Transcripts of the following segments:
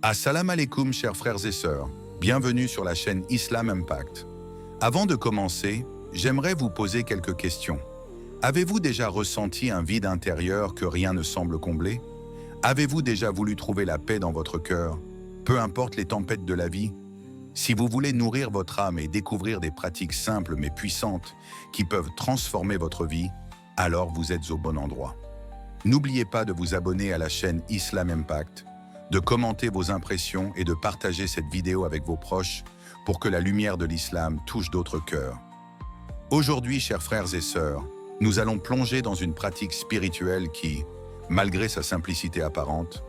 Assalamu alaikum chers frères et sœurs, bienvenue sur la chaîne Islam Impact. Avant de commencer, j'aimerais vous poser quelques questions. Avez-vous déjà ressenti un vide intérieur que rien ne semble combler? Avez-vous déjà voulu trouver la paix dans votre cœur, peu importe les tempêtes de la vie? Si vous voulez nourrir votre âme et découvrir des pratiques simples mais puissantes qui peuvent transformer votre vie, alors vous êtes au bon endroit. N'oubliez pas de vous abonner à la chaîne Islam Impact, de commenter vos impressions et de partager cette vidéo avec vos proches pour que la lumière de l'islam touche d'autres cœurs. Aujourd'hui, chers frères et sœurs, nous allons plonger dans une pratique spirituelle qui, malgré sa simplicité apparente,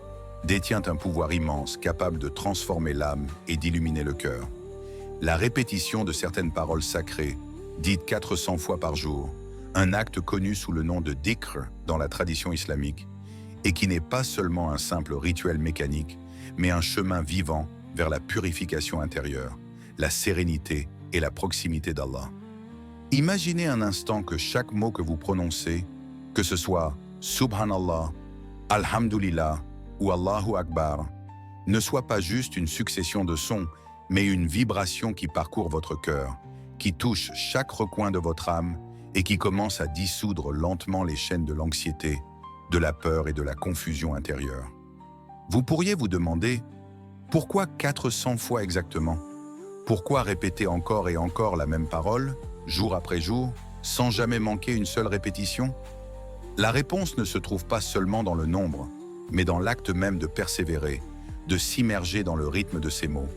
détient un pouvoir immense capable de transformer l'âme et d'illuminer le cœur. La répétition de certaines paroles sacrées, dites 400 fois par jour, un acte connu sous le nom de dhikr dans la tradition islamique, et qui n'est pas seulement un simple rituel mécanique, mais un chemin vivant vers la purification intérieure, la sérénité et la proximité d'Allah. Imaginez un instant que chaque mot que vous prononcez, que ce soit Subhanallah, Alhamdulillah ou Allahu Akbar, ne soit pas juste une succession de sons, mais une vibration qui parcourt votre cœur, qui touche chaque recoin de votre âme et qui commence à dissoudre lentement les chaînes de l'anxiété, de la peur et de la confusion intérieure. Vous pourriez vous demander, pourquoi 400 fois exactement? Pourquoi répéter encore et encore la même parole, jour après jour, sans jamais manquer une seule répétition? La réponse ne se trouve pas seulement dans le nombre, mais dans l'acte même de persévérer, de s'immerger dans le rythme de ces mots,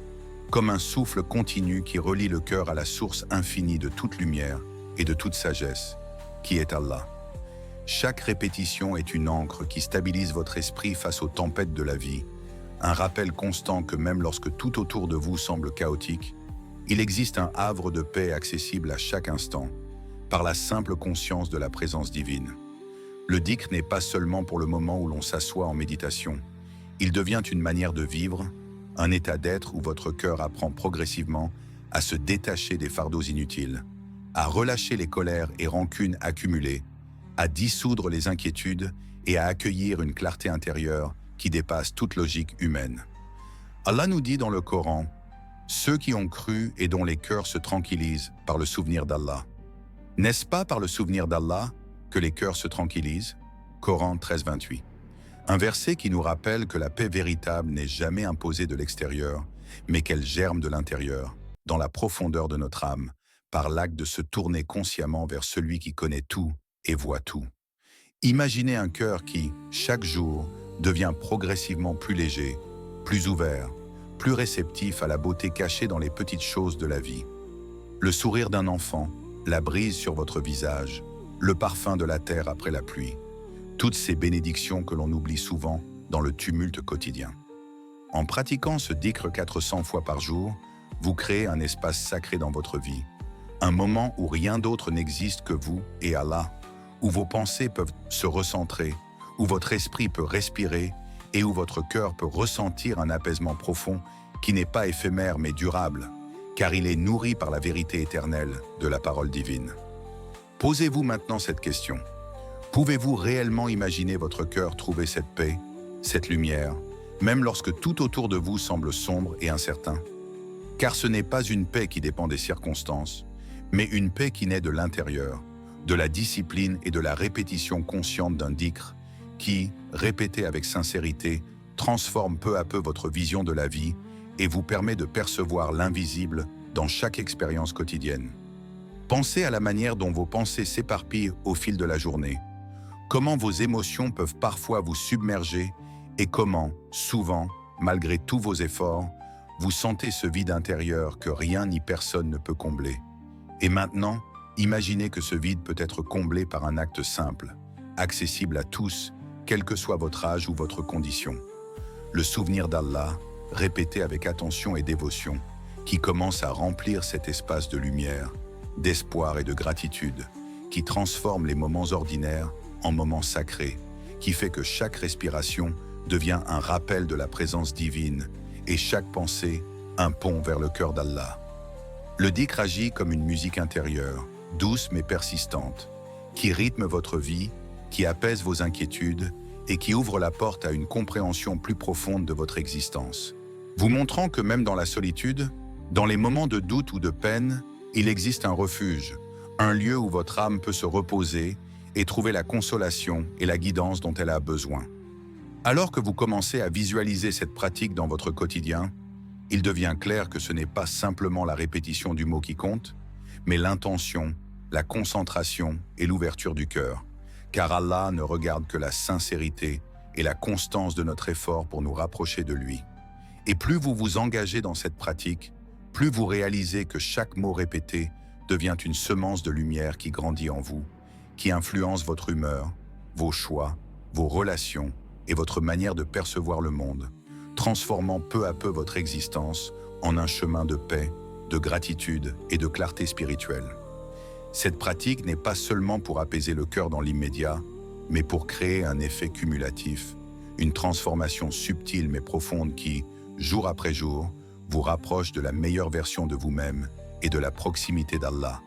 comme un souffle continu qui relie le cœur à la source infinie de toute lumière et de toute sagesse, qui est Allah. Chaque répétition est une ancre qui stabilise votre esprit face aux tempêtes de la vie, un rappel constant que même lorsque tout autour de vous semble chaotique, il existe un havre de paix accessible à chaque instant, par la simple conscience de la présence divine. Le dhikr n'est pas seulement pour le moment où l'on s'assoit en méditation, il devient une manière de vivre, un état d'être où votre cœur apprend progressivement à se détacher des fardeaux inutiles, à relâcher les colères et rancunes accumulées, à dissoudre les inquiétudes et à accueillir une clarté intérieure qui dépasse toute logique humaine. Allah nous dit dans le Coran, « Ceux qui ont cru et dont les cœurs se tranquillisent par le souvenir d'Allah. » N'est-ce pas par le souvenir d'Allah que les cœurs se tranquillisent? Coran 13, 28. Un verset qui nous rappelle que la paix véritable n'est jamais imposée de l'extérieur, mais qu'elle germe de l'intérieur, dans la profondeur de notre âme, par l'acte de se tourner consciemment vers celui qui connaît tout et voit tout. Imaginez un cœur qui, chaque jour, devient progressivement plus léger, plus ouvert, plus réceptif à la beauté cachée dans les petites choses de la vie. Le sourire d'un enfant, la brise sur votre visage, le parfum de la terre après la pluie. Toutes ces bénédictions que l'on oublie souvent dans le tumulte quotidien. En pratiquant ce dhikr 400 fois par jour, vous créez un espace sacré dans votre vie, un moment où rien d'autre n'existe que vous et Allah, où vos pensées peuvent se recentrer, où votre esprit peut respirer et où votre cœur peut ressentir un apaisement profond qui n'est pas éphémère mais durable, car il est nourri par la vérité éternelle de la parole divine. Posez-vous maintenant cette question. Pouvez-vous réellement imaginer votre cœur trouver cette paix, cette lumière, même lorsque tout autour de vous semble sombre et incertain? Car ce n'est pas une paix qui dépend des circonstances, mais une paix qui naît de l'intérieur, de la discipline et de la répétition consciente d'un dhikr qui, répété avec sincérité, transforme peu à peu votre vision de la vie et vous permet de percevoir l'invisible dans chaque expérience quotidienne. Pensez à la manière dont vos pensées s'éparpillent au fil de la journée, comment vos émotions peuvent parfois vous submerger et comment, souvent, malgré tous vos efforts, vous sentez ce vide intérieur que rien ni personne ne peut combler. Et maintenant, imaginez que ce vide peut être comblé par un acte simple, accessible à tous, quel que soit votre âge ou votre condition. Le souvenir d'Allah, répété avec attention et dévotion, qui commence à remplir cet espace de lumière, d'espoir et de gratitude, qui transforme les moments ordinaires en moments sacrés, qui fait que chaque respiration devient un rappel de la présence divine et chaque pensée un pont vers le cœur d'Allah. Le dhikr agit comme une musique intérieure, douce mais persistante, qui rythme votre vie, qui apaise vos inquiétudes et qui ouvre la porte à une compréhension plus profonde de votre existence. vous montrant que même dans la solitude, dans les moments de doute ou de peine, il existe un refuge, un lieu où votre âme peut se reposer et trouver la consolation et la guidance dont elle a besoin. Alors que vous commencez à visualiser cette pratique dans votre quotidien, il devient clair que ce n'est pas simplement la répétition du mot qui compte, mais l'intention, la concentration et l'ouverture du cœur, car Allah ne regarde que la sincérité et la constance de notre effort pour nous rapprocher de lui. Et plus vous vous engagez dans cette pratique, plus vous réalisez que chaque mot répété devient une semence de lumière qui grandit en vous, qui influence votre humeur, vos choix, vos relations et votre manière de percevoir le monde, transformant peu à peu votre existence en un chemin de paix, de gratitude et de clarté spirituelle. Cette pratique n'est pas seulement pour apaiser le cœur dans l'immédiat, mais pour créer un effet cumulatif, une transformation subtile mais profonde qui, jour après jour, vous rapproche de la meilleure version de vous-même et de la proximité d'Allah,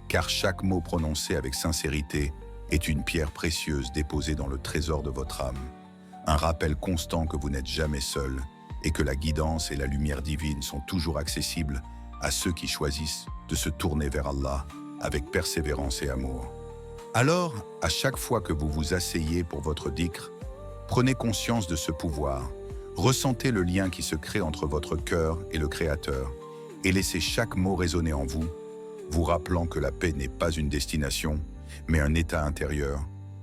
car chaque mot prononcé avec sincérité est une pierre précieuse déposée dans le trésor de votre âme, un rappel constant que vous n'êtes jamais seul et que la guidance et la lumière divine sont toujours accessibles à ceux qui choisissent de se tourner vers Allah avec persévérance et amour. Alors, à chaque fois que vous vous asseyez pour votre dhikr, prenez conscience de ce pouvoir, ressentez le lien qui se crée entre votre cœur et le Créateur, et laissez chaque mot résonner en vous, vous rappelant que la paix n'est pas une destination, mais un état intérieur,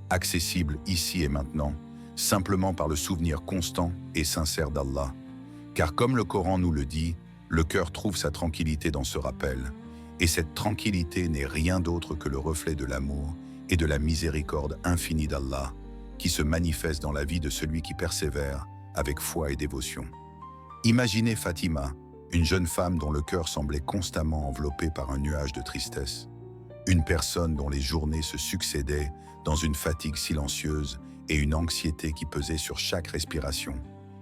accessible ici et maintenant, simplement par le souvenir constant et sincère d'Allah. Car comme le Coran nous le dit, le cœur trouve sa tranquillité dans ce rappel, et cette tranquillité n'est rien d'autre que le reflet de l'amour et de la miséricorde infinie d'Allah, qui se manifeste dans la vie de celui qui persévère avec foi et dévotion. Imaginez Fatima, une jeune femme dont le cœur semblait constamment enveloppé par un nuage de tristesse. Une personne dont les journées se succédaient dans une fatigue silencieuse et une anxiété qui pesait sur chaque respiration,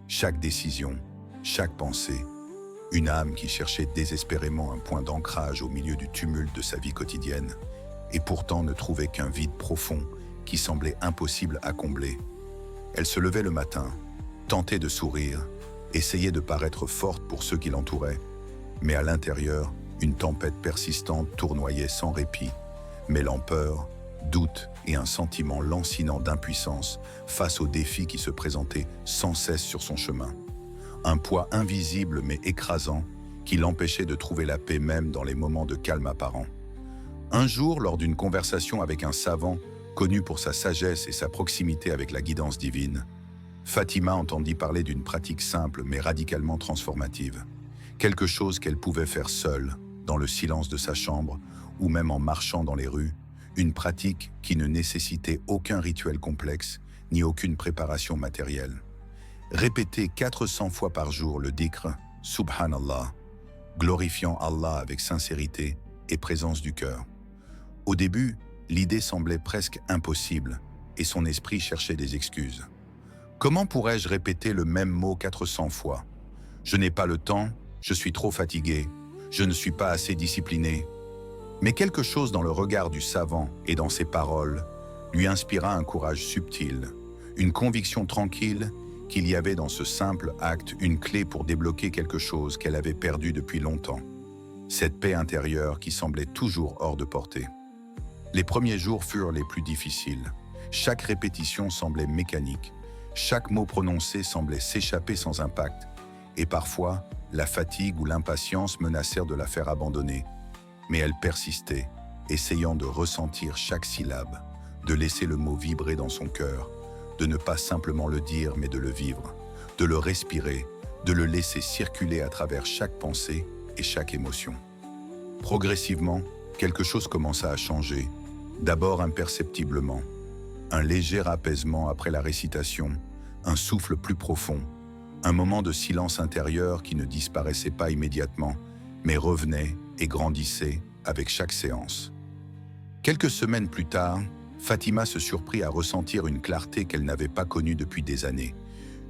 chaque décision, chaque pensée. Une âme qui cherchait désespérément un point d'ancrage au milieu du tumulte de sa vie quotidienne, et pourtant ne trouvait qu'un vide profond qui semblait impossible à combler. Elle se levait le matin, tentait de sourire, essayait de paraître forte pour ceux qui l'entouraient, mais à l'intérieur, une tempête persistante tournoyait sans répit, mêlant peur, doute et un sentiment lancinant d'impuissance face aux défis qui se présentaient sans cesse sur son chemin. Un poids invisible mais écrasant qui l'empêchait de trouver la paix même dans les moments de calme apparent. Un jour, lors d'une conversation avec un savant, connu pour sa sagesse et sa proximité avec la guidance divine, Fatima entendit parler d'une pratique simple mais radicalement transformative. Quelque chose qu'elle pouvait faire seule, dans le silence de sa chambre, ou même en marchant dans les rues, une pratique qui ne nécessitait aucun rituel complexe, ni aucune préparation matérielle. Répéter 400 fois par jour le dhikr « Subhanallah », glorifiant Allah avec sincérité et présence du cœur. Au début, l'idée semblait presque impossible, et son esprit cherchait des excuses. Comment pourrais-je répéter le même mot 400 fois? Je n'ai pas le temps, je suis trop fatigué, je ne suis pas assez discipliné. Mais quelque chose dans le regard du savant et dans ses paroles lui inspira un courage subtil, une conviction tranquille qu'il y avait dans ce simple acte une clé pour débloquer quelque chose qu'elle avait perdu depuis longtemps. Cette paix intérieure qui semblait toujours hors de portée. Les premiers jours furent les plus difficiles. Chaque répétition semblait mécanique. Chaque mot prononcé semblait s'échapper sans impact. Et parfois, la fatigue ou l'impatience menacèrent de la faire abandonner. Mais elle persistait, essayant de ressentir chaque syllabe, de laisser le mot vibrer dans son cœur, de ne pas simplement le dire mais de le vivre, de le respirer, de le laisser circuler à travers chaque pensée et chaque émotion. Progressivement, quelque chose commença à changer, d'abord imperceptiblement. Un léger apaisement après la récitation, un souffle plus profond, un moment de silence intérieur qui ne disparaissait pas immédiatement, mais revenait et grandissait avec chaque séance. Quelques semaines plus tard, Fatima se surprit à ressentir une clarté qu'elle n'avait pas connue depuis des années,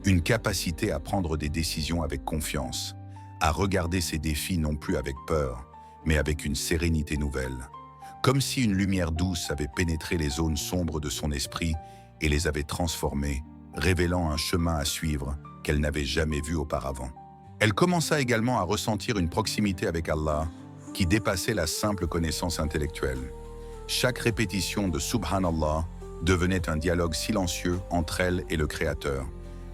une capacité à prendre des décisions avec confiance, à regarder ses défis non plus avec peur, mais avec une sérénité nouvelle, comme si une lumière douce avait pénétré les zones sombres de son esprit et les avait transformées, révélant un chemin à suivre qu'elle n'avait jamais vu auparavant. Elle commença également à ressentir une proximité avec Allah qui dépassait la simple connaissance intellectuelle. Chaque répétition de Subhanallah devenait un dialogue silencieux entre elle et le Créateur,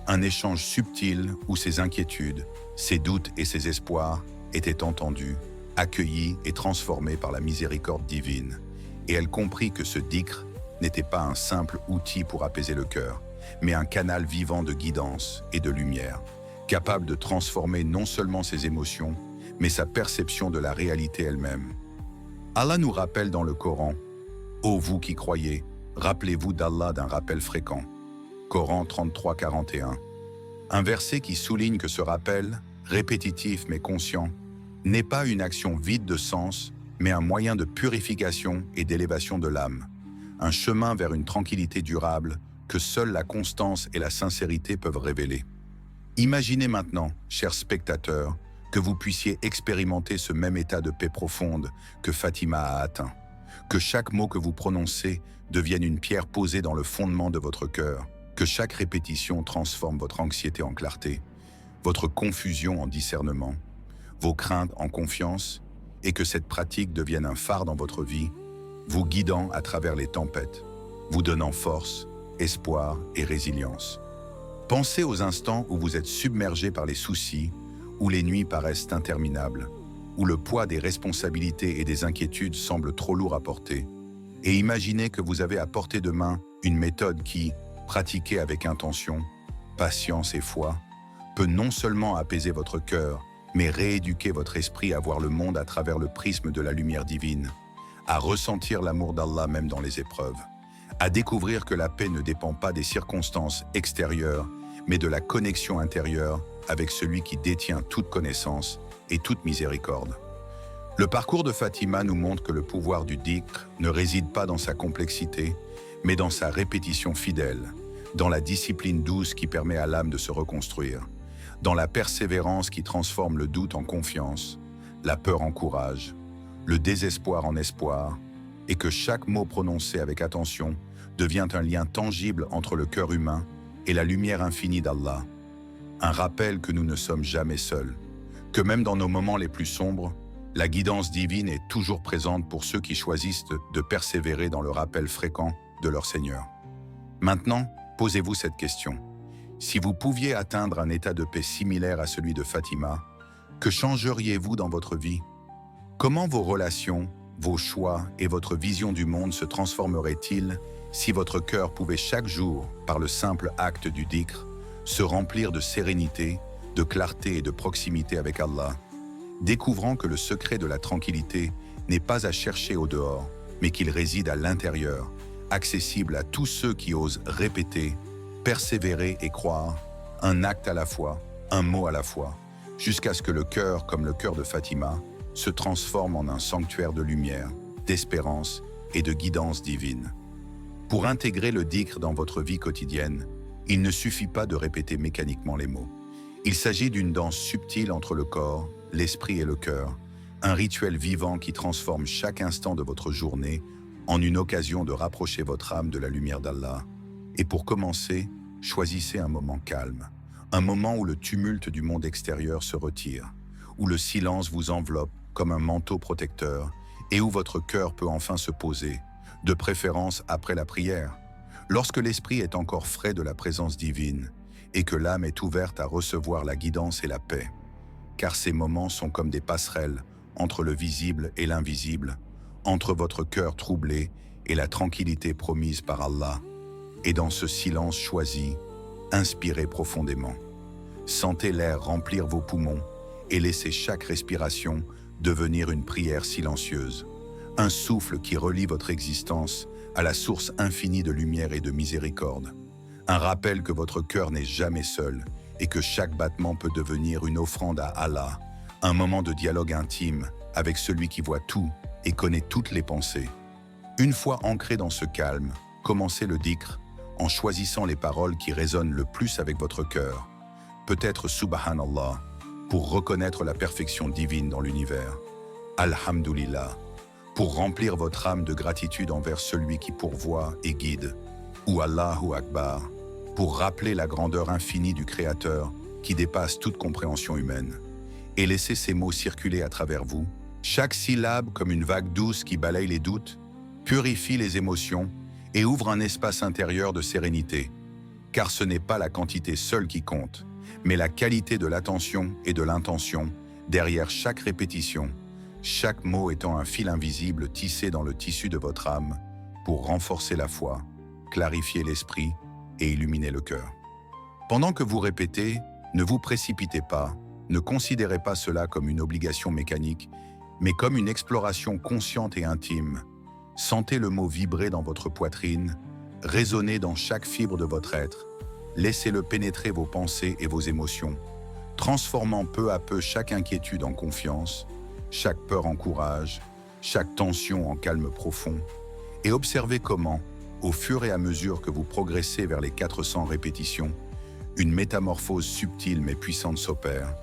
un échange subtil où ses inquiétudes, ses doutes et ses espoirs étaient entendus, accueillis et transformés par la miséricorde divine. Et elle comprit que ce dhikr n'était pas un simple outil pour apaiser le cœur, mais un canal vivant de guidance et de lumière, capable de transformer non seulement ses émotions, mais sa perception de la réalité elle-même. Allah nous rappelle dans le Coran « Ô vous qui croyez, rappelez-vous d'Allah d'un rappel fréquent » Coran 33-41. Un verset qui souligne que ce rappel, répétitif mais conscient, n'est pas une action vide de sens, mais un moyen de purification et d'élévation de l'âme, un chemin vers une tranquillité durable que seule la constance et la sincérité peuvent révéler. Imaginez maintenant, chers spectateurs, que vous puissiez expérimenter ce même état de paix profonde que Fatima a atteint, que chaque mot que vous prononcez devienne une pierre posée dans le fondement de votre cœur, que chaque répétition transforme votre anxiété en clarté, votre confusion en discernement, vos craintes en confiance, et que cette pratique devienne un phare dans votre vie, vous guidant à travers les tempêtes, vous donnant force, espoir et résilience. Pensez aux instants où vous êtes submergé par les soucis, où les nuits paraissent interminables, où le poids des responsabilités et des inquiétudes semble trop lourd à porter, et imaginez que vous avez à portée de main une méthode qui, pratiquée avec intention, patience et foi, peut non seulement apaiser votre cœur, mais rééduquer votre esprit à voir le monde à travers le prisme de la lumière divine, à ressentir l'amour d'Allah même dans les épreuves, à découvrir que la paix ne dépend pas des circonstances extérieures, mais de la connexion intérieure avec celui qui détient toute connaissance et toute miséricorde. Le parcours de Fatima nous montre que le pouvoir du dhikr ne réside pas dans sa complexité, mais dans sa répétition fidèle, dans la discipline douce qui permet à l'âme de se reconstruire, dans la persévérance qui transforme le doute en confiance, la peur en courage, le désespoir en espoir, et que chaque mot prononcé avec attention devient un lien tangible entre le cœur humain et la lumière infinie d'Allah. Un rappel que nous ne sommes jamais seuls, que même dans nos moments les plus sombres, la guidance divine est toujours présente pour ceux qui choisissent de persévérer dans le rappel fréquent de leur Seigneur. Maintenant, posez-vous cette question. Si vous pouviez atteindre un état de paix similaire à celui de Fatima, que changeriez-vous dans votre vie? Comment vos relations, vos choix et votre vision du monde se transformeraient-ils si votre cœur pouvait chaque jour, par le simple acte du dhikr, se remplir de sérénité, de clarté et de proximité avec Allah, découvrant que le secret de la tranquillité n'est pas à chercher au dehors, mais qu'il réside à l'intérieur, accessible à tous ceux qui osent répéter, persévérer et croire, un acte à la fois, un mot à la fois, jusqu'à ce que le cœur, comme le cœur de Fatima, se transforme en un sanctuaire de lumière, d'espérance et de guidance divine. Pour intégrer le dhikr dans votre vie quotidienne, il ne suffit pas de répéter mécaniquement les mots. Il s'agit d'une danse subtile entre le corps, l'esprit et le cœur, un rituel vivant qui transforme chaque instant de votre journée en une occasion de rapprocher votre âme de la lumière d'Allah. Et pour commencer, choisissez un moment calme, un moment où le tumulte du monde extérieur se retire, où le silence vous enveloppe comme un manteau protecteur et où votre cœur peut enfin se poser, de préférence après la prière, lorsque l'esprit est encore frais de la présence divine et que l'âme est ouverte à recevoir la guidance et la paix. Car ces moments sont comme des passerelles entre le visible et l'invisible, entre votre cœur troublé et la tranquillité promise par Allah. Et dans ce silence choisi, inspirez profondément. Sentez l'air remplir vos poumons et laissez chaque respiration devenir une prière silencieuse, un souffle qui relie votre existence à la source infinie de lumière et de miséricorde, un rappel que votre cœur n'est jamais seul et que chaque battement peut devenir une offrande à Allah, un moment de dialogue intime avec celui qui voit tout et connaît toutes les pensées. Une fois ancré dans ce calme, commencez le dhikr en choisissant les paroles qui résonnent le plus avec votre cœur, peut-être Subhanallah, pour reconnaître la perfection divine dans l'univers, Alhamdulillah, pour remplir votre âme de gratitude envers celui qui pourvoit et guide, ou Allahu Akbar, pour rappeler la grandeur infinie du Créateur qui dépasse toute compréhension humaine. Et laissez ces mots circuler à travers vous, chaque syllabe comme une vague douce qui balaye les doutes, purifie les émotions et ouvre un espace intérieur de sérénité. Car ce n'est pas la quantité seule qui compte, mais la qualité de l'attention et de l'intention derrière chaque répétition, chaque mot étant un fil invisible tissé dans le tissu de votre âme pour renforcer la foi, clarifier l'esprit et illuminer le cœur. Pendant que vous répétez, ne vous précipitez pas, ne considérez pas cela comme une obligation mécanique, mais comme une exploration consciente et intime. Sentez le mot vibrer dans votre poitrine, résonner dans chaque fibre de votre être. Laissez-le pénétrer vos pensées et vos émotions, transformant peu à peu chaque inquiétude en confiance, chaque peur en courage, chaque tension en calme profond, et observez comment, au fur et à mesure que vous progressez vers les 400 répétitions, une métamorphose subtile mais puissante s'opère,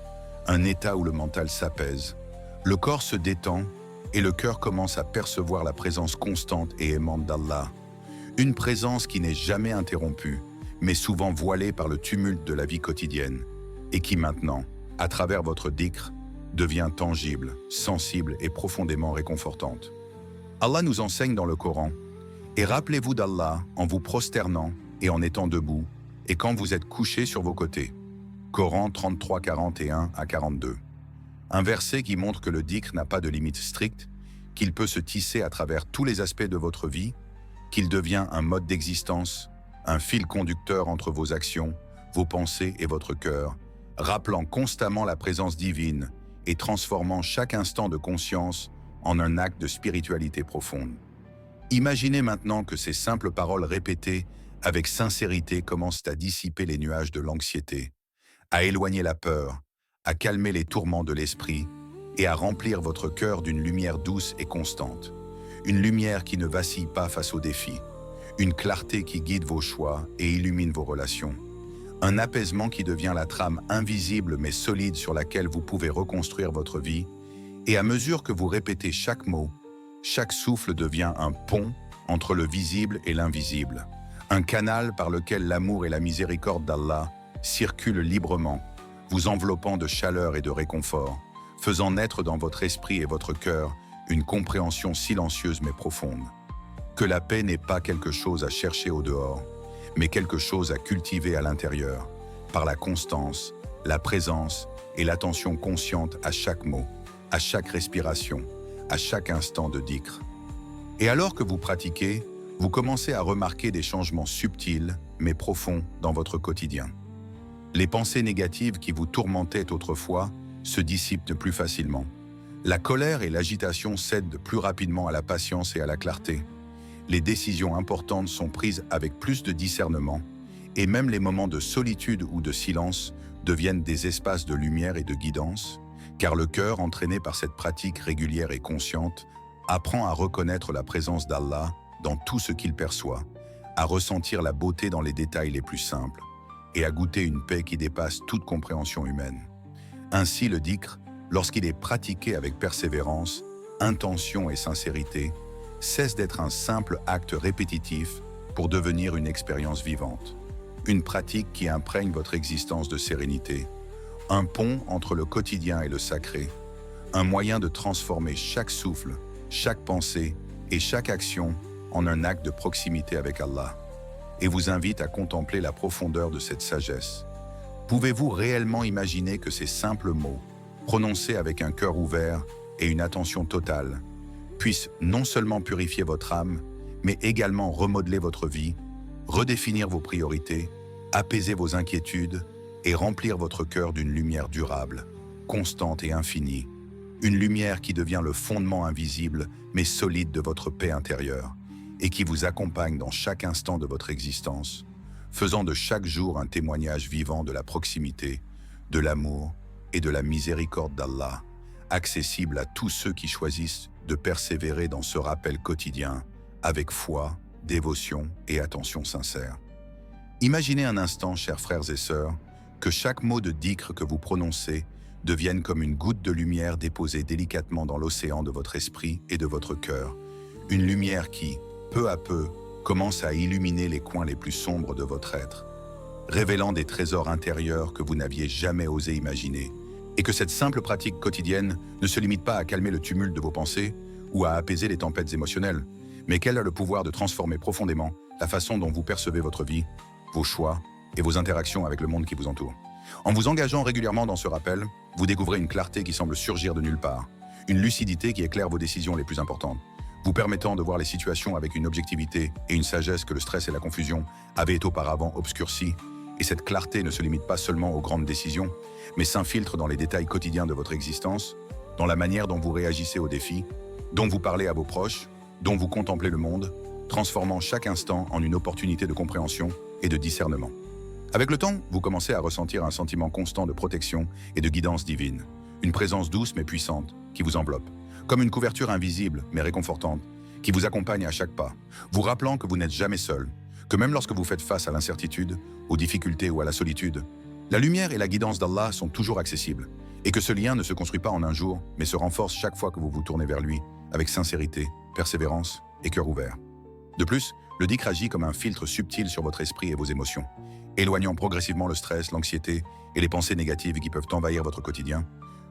un état où le mental s'apaise, le corps se détend et le cœur commence à percevoir la présence constante et aimante d'Allah, une présence qui n'est jamais interrompue, mais souvent voilée par le tumulte de la vie quotidienne, et qui maintenant, à travers votre dhikr, devient tangible, sensible et profondément réconfortante. Allah nous enseigne dans le Coran, et rappelez-vous d'Allah en vous prosternant et en étant debout, et quand vous êtes couché sur vos côtés. Coran 33, 41 à 42. Un verset qui montre que le dhikr n'a pas de limite stricte, qu'il peut se tisser à travers tous les aspects de votre vie, qu'il devient un mode d'existence, un fil conducteur entre vos actions, vos pensées et votre cœur, rappelant constamment la présence divine et transformant chaque instant de conscience en un acte de spiritualité profonde. Imaginez maintenant que ces simples paroles répétées avec sincérité commencent à dissiper les nuages de l'anxiété, à éloigner la peur, à calmer les tourments de l'esprit et à remplir votre cœur d'une lumière douce et constante. Une lumière qui ne vacille pas face aux défis, une clarté qui guide vos choix et illumine vos relations, un apaisement qui devient la trame invisible mais solide sur laquelle vous pouvez reconstruire votre vie, et à mesure que vous répétez chaque mot, chaque souffle devient un pont entre le visible et l'invisible, un canal par lequel l'amour et la miséricorde d'Allah circulent librement, vous enveloppant de chaleur et de réconfort, faisant naître dans votre esprit et votre cœur une compréhension silencieuse mais profonde. Que la paix n'est pas quelque chose à chercher au dehors, mais quelque chose à cultiver à l'intérieur, par la constance, la présence et l'attention consciente à chaque mot, à chaque respiration, à chaque instant de dhikr. Et alors que vous pratiquez, vous commencez à remarquer des changements subtils mais profonds dans votre quotidien. Les pensées négatives qui vous tourmentaient autrefois se dissipent plus facilement. La colère et l'agitation cèdent plus rapidement à la patience et à la clarté. Les décisions importantes sont prises avec plus de discernement, et même les moments de solitude ou de silence deviennent des espaces de lumière et de guidance, car le cœur, entraîné par cette pratique régulière et consciente, apprend à reconnaître la présence d'Allah dans tout ce qu'il perçoit, à ressentir la beauté dans les détails les plus simples, et à goûter une paix qui dépasse toute compréhension humaine. Ainsi, le dhikr, lorsqu'il est pratiqué avec persévérance, intention et sincérité, cesse d'être un simple acte répétitif pour devenir une expérience vivante. Une pratique qui imprègne votre existence de sérénité, un pont entre le quotidien et le sacré, un moyen de transformer chaque souffle, chaque pensée et chaque action en un acte de proximité avec Allah, et vous invite à contempler la profondeur de cette sagesse. Pouvez-vous réellement imaginer que ces simples mots, prononcés avec un cœur ouvert et une attention totale, puissent non seulement purifier votre âme, mais également remodeler votre vie, redéfinir vos priorités, apaiser vos inquiétudes et remplir votre cœur d'une lumière durable, constante et infinie, une lumière qui devient le fondement invisible mais solide de votre paix intérieure et qui vous accompagne dans chaque instant de votre existence, faisant de chaque jour un témoignage vivant de la proximité, de l'amour et de la miséricorde d'Allah, accessible à tous ceux qui choisissent de persévérer dans ce rappel quotidien avec foi, dévotion et attention sincère. Imaginez un instant, chers frères et sœurs, que chaque mot de dhikr que vous prononcez devienne comme une goutte de lumière déposée délicatement dans l'océan de votre esprit et de votre cœur, une lumière qui, peu à peu, commence à illuminer les coins les plus sombres de votre être. révélant des trésors intérieurs que vous n'aviez jamais osé imaginer, et que cette simple pratique quotidienne ne se limite pas à calmer le tumulte de vos pensées ou à apaiser les tempêtes émotionnelles, mais qu'elle a le pouvoir de transformer profondément la façon dont vous percevez votre vie, vos choix et vos interactions avec le monde qui vous entoure. En vous engageant régulièrement dans ce rappel, vous découvrez une clarté qui semble surgir de nulle part, une lucidité qui éclaire vos décisions les plus importantes, vous permettant de voir les situations avec une objectivité et une sagesse que le stress et la confusion avaient auparavant obscurcies. Et cette clarté ne se limite pas seulement aux grandes décisions, mais s'infiltre dans les détails quotidiens de votre existence, dans la manière dont vous réagissez aux défis, dont vous parlez à vos proches, dont vous contemplez le monde, transformant chaque instant en une opportunité de compréhension et de discernement. Avec le temps, vous commencez à ressentir un sentiment constant de protection et de guidance divine, une présence douce mais puissante qui vous enveloppe, comme une couverture invisible mais réconfortante, qui vous accompagne à chaque pas, vous rappelant que vous n'êtes jamais seul, que même lorsque vous faites face à l'incertitude, aux difficultés ou à la solitude, la lumière et la guidance d'Allah sont toujours accessibles, et que ce lien ne se construit pas en un jour, mais se renforce chaque fois que vous vous tournez vers lui, avec sincérité, persévérance et cœur ouvert. De plus, le dhikr agit comme un filtre subtil sur votre esprit et vos émotions, éloignant progressivement le stress, l'anxiété et les pensées négatives qui peuvent envahir votre quotidien,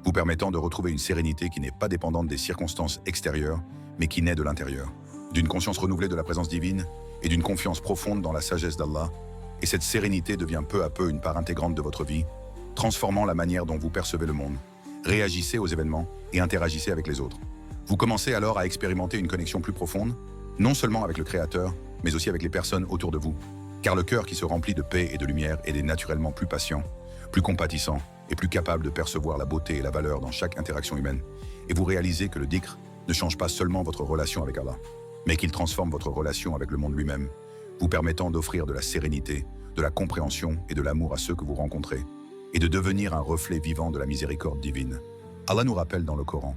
vous permettant de retrouver une sérénité qui n'est pas dépendante des circonstances extérieures, mais qui naît de l'intérieur, d'une conscience renouvelée de la présence divine et d'une confiance profonde dans la sagesse d'Allah, et cette sérénité devient peu à peu une part intégrante de votre vie, transformant la manière dont vous percevez le monde, réagissez aux événements et interagissez avec les autres. Vous commencez alors à expérimenter une connexion plus profonde, non seulement avec le Créateur, mais aussi avec les personnes autour de vous, car le cœur qui se remplit de paix et de lumière est naturellement plus patient, plus compatissant et plus capable de percevoir la beauté et la valeur dans chaque interaction humaine, et vous réalisez que le dhikr ne change pas seulement votre relation avec Allah, mais qu'il transforme votre relation avec le monde lui-même, vous permettant d'offrir de la sérénité, de la compréhension et de l'amour à ceux que vous rencontrez, et de devenir un reflet vivant de la miséricorde divine. Allah nous rappelle dans le Coran,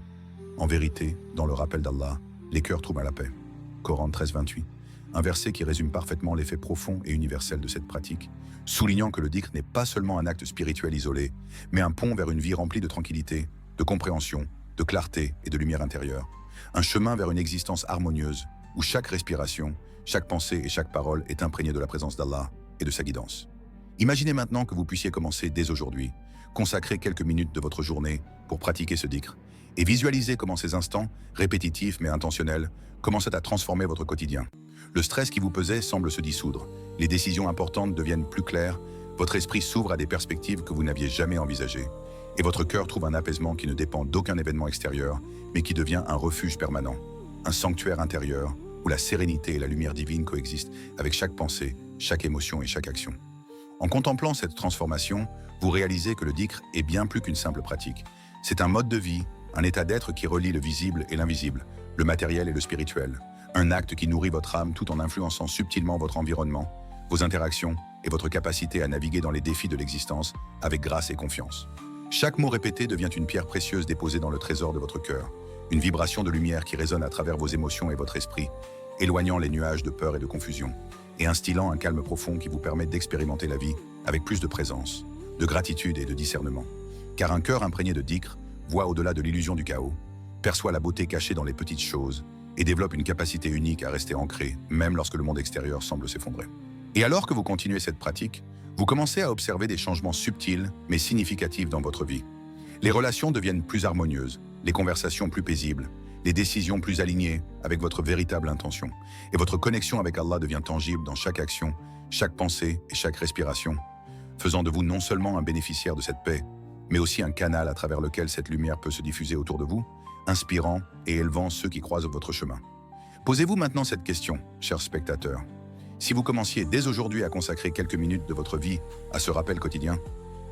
en vérité, dans le rappel d'Allah, les cœurs trouvent la paix. Coran 13-28, un verset qui résume parfaitement l'effet profond et universel de cette pratique, soulignant que le dhikr n'est pas seulement un acte spirituel isolé, mais un pont vers une vie remplie de tranquillité, de compréhension, de clarté et de lumière intérieure, un chemin vers une existence harmonieuse, où chaque respiration, chaque pensée et chaque parole est imprégnée de la présence d'Allah et de sa guidance. Imaginez maintenant que vous puissiez commencer dès aujourd'hui, consacrer quelques minutes de votre journée pour pratiquer ce dhikr, et visualisez comment ces instants, répétitifs mais intentionnels, commencent à transformer votre quotidien. Le stress qui vous pesait semble se dissoudre, les décisions importantes deviennent plus claires, votre esprit s'ouvre à des perspectives que vous n'aviez jamais envisagées, et votre cœur trouve un apaisement qui ne dépend d'aucun événement extérieur, mais qui devient un refuge permanent, un sanctuaire intérieur où la sérénité et la lumière divine coexistent avec chaque pensée, chaque émotion et chaque action. En contemplant cette transformation, vous réalisez que le dhikr est bien plus qu'une simple pratique. C'est un mode de vie, un état d'être qui relie le visible et l'invisible, le matériel et le spirituel. Un acte qui nourrit votre âme tout en influençant subtilement votre environnement, vos interactions et votre capacité à naviguer dans les défis de l'existence avec grâce et confiance. Chaque mot répété devient une pierre précieuse déposée dans le trésor de votre cœur, une vibration de lumière qui résonne à travers vos émotions et votre esprit, éloignant les nuages de peur et de confusion, et instillant un calme profond qui vous permet d'expérimenter la vie avec plus de présence, de gratitude et de discernement. Car un cœur imprégné de dhikr voit au-delà de l'illusion du chaos, perçoit la beauté cachée dans les petites choses et développe une capacité unique à rester ancré, même lorsque le monde extérieur semble s'effondrer. Et alors que vous continuez cette pratique, vous commencez à observer des changements subtils mais significatifs dans votre vie. Les relations deviennent plus harmonieuses, les conversations plus paisibles, les décisions plus alignées avec votre véritable intention, et votre connexion avec Allah devient tangible dans chaque action, chaque pensée et chaque respiration, faisant de vous non seulement un bénéficiaire de cette paix, mais aussi un canal à travers lequel cette lumière peut se diffuser autour de vous, inspirant et élevant ceux qui croisent votre chemin. Posez-vous maintenant cette question, chers spectateurs. Si vous commenciez dès aujourd'hui à consacrer quelques minutes de votre vie à ce rappel quotidien,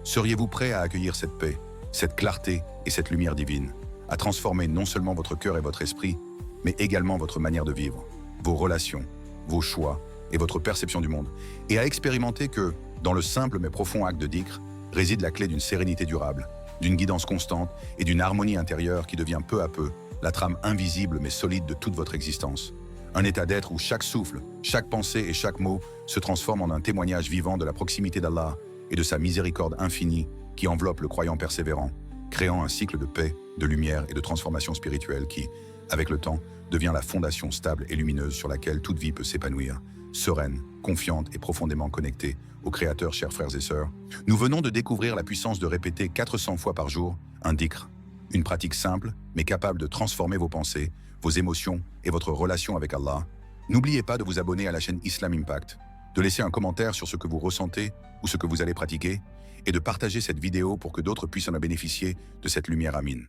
seriez-vous prêt à accueillir cette paix, cette clarté et cette lumière divine, à transformer non seulement votre cœur et votre esprit, mais également votre manière de vivre, vos relations, vos choix et votre perception du monde, et à expérimenter que, dans le simple mais profond acte de dhikr, réside la clé d'une sérénité durable, d'une guidance constante et d'une harmonie intérieure qui devient peu à peu la trame invisible mais solide de toute votre existence. Un état d'être où chaque souffle, chaque pensée et chaque mot se transforme en un témoignage vivant de la proximité d'Allah et de sa miséricorde infinie qui enveloppe le croyant persévérant, créant un cycle de paix, de lumière et de transformation spirituelle qui, avec le temps, devient la fondation stable et lumineuse sur laquelle toute vie peut s'épanouir, sereine, confiante et profondément connectée au Créateur, chers frères et sœurs. Nous venons de découvrir la puissance de répéter 400 fois par jour un dhikr, une pratique simple, mais capable de transformer vos pensées, vos émotions et votre relation avec Allah. N'oubliez pas de vous abonner à la chaîne Islam Impact, de laisser un commentaire sur ce que vous ressentez ou ce que vous allez pratiquer, et de partager cette vidéo pour que d'autres puissent en bénéficier de cette lumière. Amin.